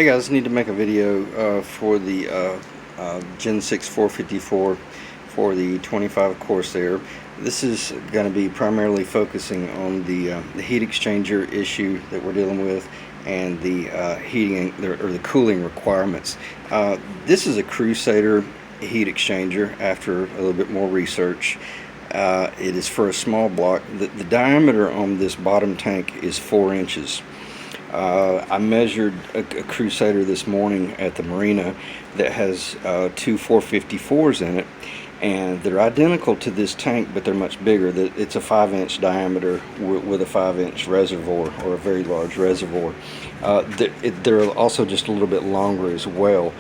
Hey guys, need to make a video for the Gen 6 454 for the 25 Corsair. This is going to be primarily focusing on the heat exchanger issue that we're dealing with and the heating or the cooling requirements. This is a Crusader heat exchanger after a little bit more research. It is for a small block. The diameter on this bottom tank is 4 inches. I measured a Crusader this morning at the marina that has two 454s in it, and they're identical to this tank, but they're much bigger. It's a 5-inch diameter with a 5-inch reservoir, or a very large reservoir. They're also just a little bit longer as well.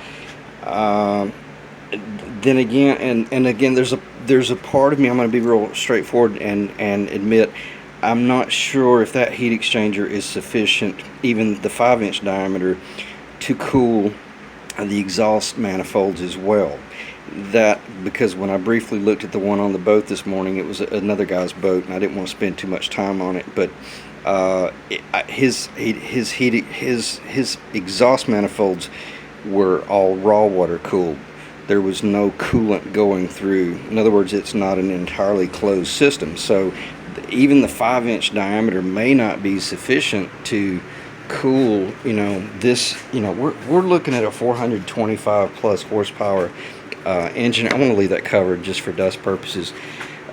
Then again, and again, there's a part of me, I'm going to be real straightforward and admit, I'm not sure if that heat exchanger is sufficient, even the 5-inch diameter, to cool the exhaust manifolds as well. Because when I briefly looked at the one on the boat this morning, it was another guy's boat, and I didn't want to spend too much time on it. But his exhaust manifolds were all raw water cooled. There was no coolant going through. In other words, it's not an entirely closed system. So even the 5-inch diameter may not be sufficient to cool, this, we're looking at a 425 plus horsepower engine. I want to leave that covered just for dust purposes.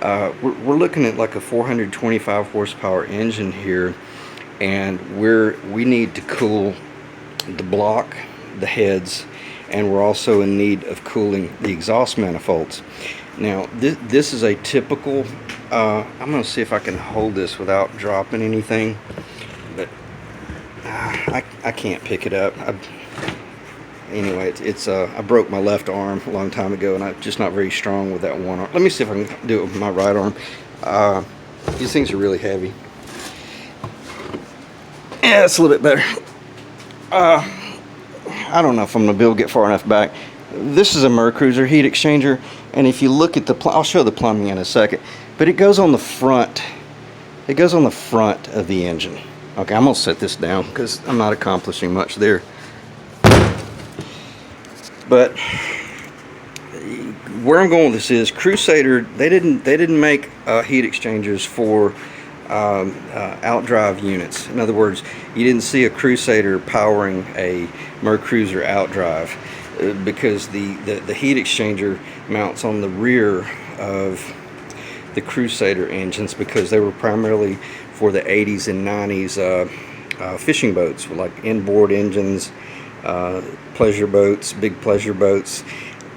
We're looking at like a 425 horsepower engine here, and we need to cool the block, the heads, and we're also in need of cooling the exhaust manifolds. Now this is a typical, I'm going to see if I can hold this without dropping anything, but I can't pick it up. Anyway, I broke my left arm a long time ago, and I'm just not very strong with that one arm. Let me see if I can do it with my right arm. These things are really heavy. Yeah, it's a little bit better. I don't know if I'm going to be able to get far enough back. This is a Mercruiser heat exchanger, and if you look at I'll show the plumbing in a second, but it goes on the front. It goes on the front of the engine. Okay, I'm going to set this down because I'm not accomplishing much there. But where I'm going with this is Crusader. They didn't make heat exchangers for outdrive units. In other words, you didn't see a Crusader powering a Mercruiser outdrive because the heat exchanger mounts on the rear of the Crusader engines, because they were primarily for the 80s and 90s fishing boats, like inboard engines, pleasure boats, big pleasure boats.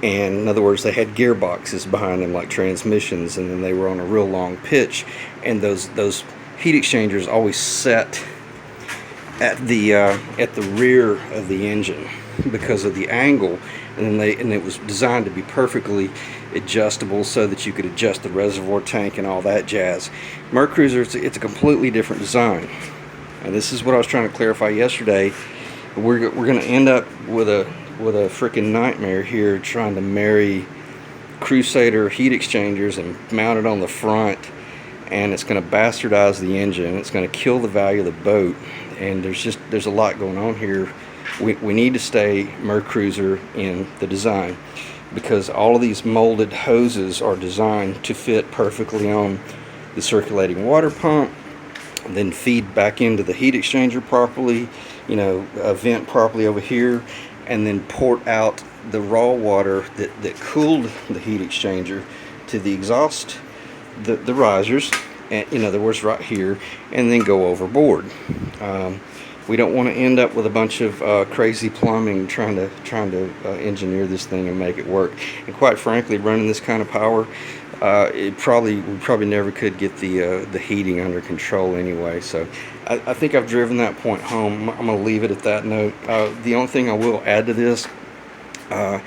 And in other words, they had gearboxes behind them like transmissions, and then they were on a real long pitch, and those heat exchangers always set at the rear of the engine because of the angle, and it was designed to be perfectly adjustable so that you could adjust the reservoir tank and all that jazz. Mercruiser, it's a completely different design, and this is what I was trying to clarify yesterday. We're going to end up with a freaking nightmare here, trying to marry Crusader heat exchangers and mount it on the front, and it's going to bastardize the engine. It's going to kill the value of the boat, and there's a lot going on here. We need to stay Mercruiser in the design, because all of these molded hoses are designed to fit perfectly on the circulating water pump, and then feed back into the heat exchanger properly, vent properly over here, and then port out the raw water that cooled the heat exchanger to the exhaust, the risers, and in other words right here, and then go overboard. We don't want to end up with a bunch of crazy plumbing trying to engineer this thing and make it work. And quite frankly, running this kind of power, we probably never could get the heating under control anyway. So I think I've driven that point home. I'm going to leave it at that note. The only thing I will add to this, I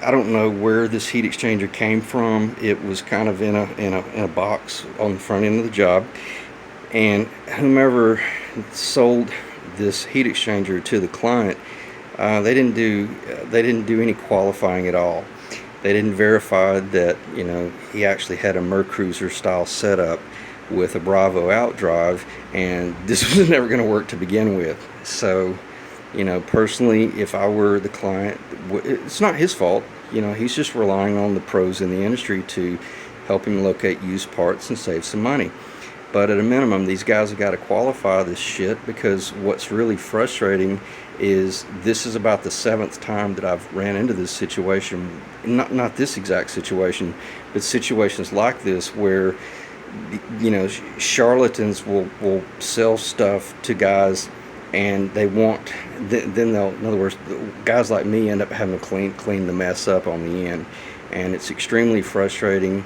don't know where this heat exchanger came from. It was kind of in a box on the front end of the job, and whomever sold this heat exchanger to the client, they didn't do any qualifying at all. They didn't verify that he actually had a Mercruiser style setup with a Bravo outdrive, and this was never going to work to begin with. So You know, personally, if I were the client, it's not his fault. You know, he's just relying on the pros in the industry to help him locate used parts and save some money. But at a minimum, these guys have got to qualify this shit, because what's really frustrating is this is about the 7th time that I've ran into this situation. Not this exact situation, but situations like this where, you know, charlatans will sell stuff to guys, and they want, then they'll, in other words, guys like me end up having to clean the mess up on the end. And it's extremely frustrating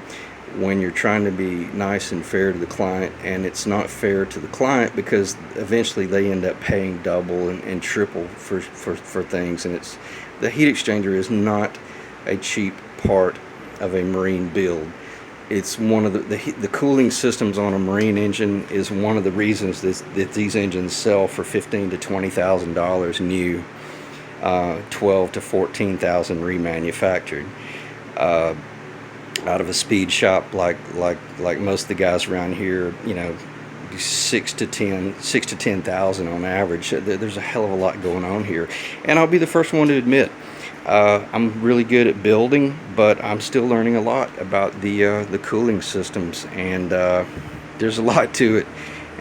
when you're trying to be nice and fair to the client, and it's not fair to the client, because eventually they end up paying double and triple for things. And it's, the heat exchanger is not a cheap part of a marine build. It's one of the cooling systems on a marine engine is one of the reasons that these engines sell for $15,000 to $20,000 new, 12,000 to 14,000 remanufactured. Out of a speed shop like most of the guys around here, you know, 6,000 to 10,000 on average. There's a hell of a lot going on here, and I'll be the first one to admit, I'm really good at building, but I'm still learning a lot about the cooling systems, and there's a lot to it,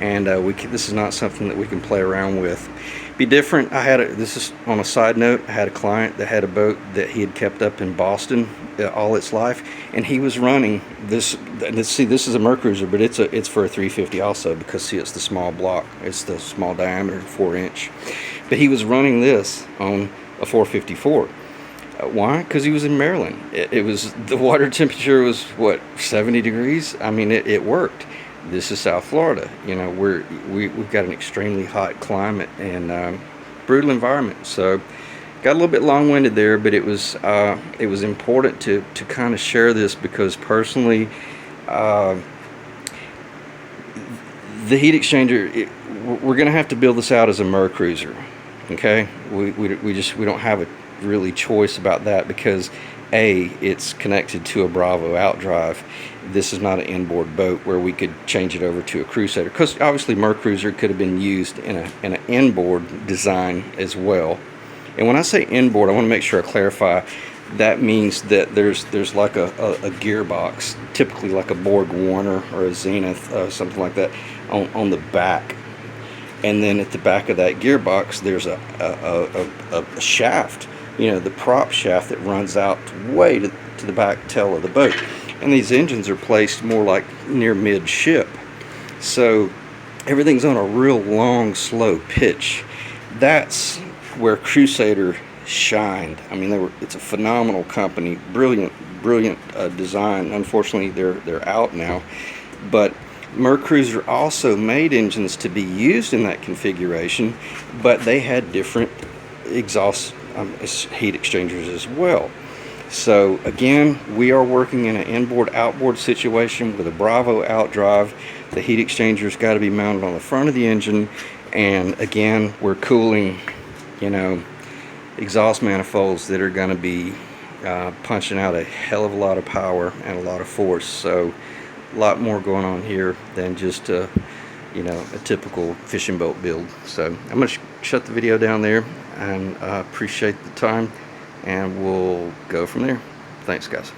and this is not something that we can play around with. Be different. This is on a side note. I had a client that had a boat that he had kept up in Boston all its life, and he was running this. See, this is a Mercruiser, but it's for a 350 also, because see, it's the small block, it's the small diameter, 4-inch. But he was running this on a 454. Why? Because he was in Maryland. It was, the water temperature was what, 70 degrees. I mean, it worked. This is South Florida. You know, we've got an extremely hot climate and brutal environment. So got a little bit long-winded there, but it was important to kind of share this, because personally, the heat exchanger, we're going to have to build this out as a Mercruiser. Okay, we don't have a really choice about that, because it's connected to a Bravo outdrive. This is not an inboard boat where we could change it over to a Crusader, because obviously Mercruiser could have been used in an inboard design as well. And when I say inboard, I want to make sure I clarify, that means that there's like a gearbox, typically like a Borg Warner or a Zenith, something like that, on the back. And then at the back of that gearbox, there's a shaft, you know, the prop shaft that runs out way to the back tail of the boat. And these engines are placed more like near midship, so everything's on a real long, slow pitch. That's where Crusader shined. I mean, it's a phenomenal company, brilliant design. Unfortunately, they're out now, but Mercruiser also made engines to be used in that configuration, but they had different exhaust heat exchangers as well. So again, we are working in an inboard-outboard situation with a Bravo outdrive. The heat exchanger's got to be mounted on the front of the engine, and again, we're cooling, you know, exhaust manifolds that are going to be punching out a hell of a lot of power and a lot of force. So a lot more going on here than just you know, a typical fishing boat build. So I'm going to shut the video down there, and appreciate the time, and we'll go from there. Thanks, guys.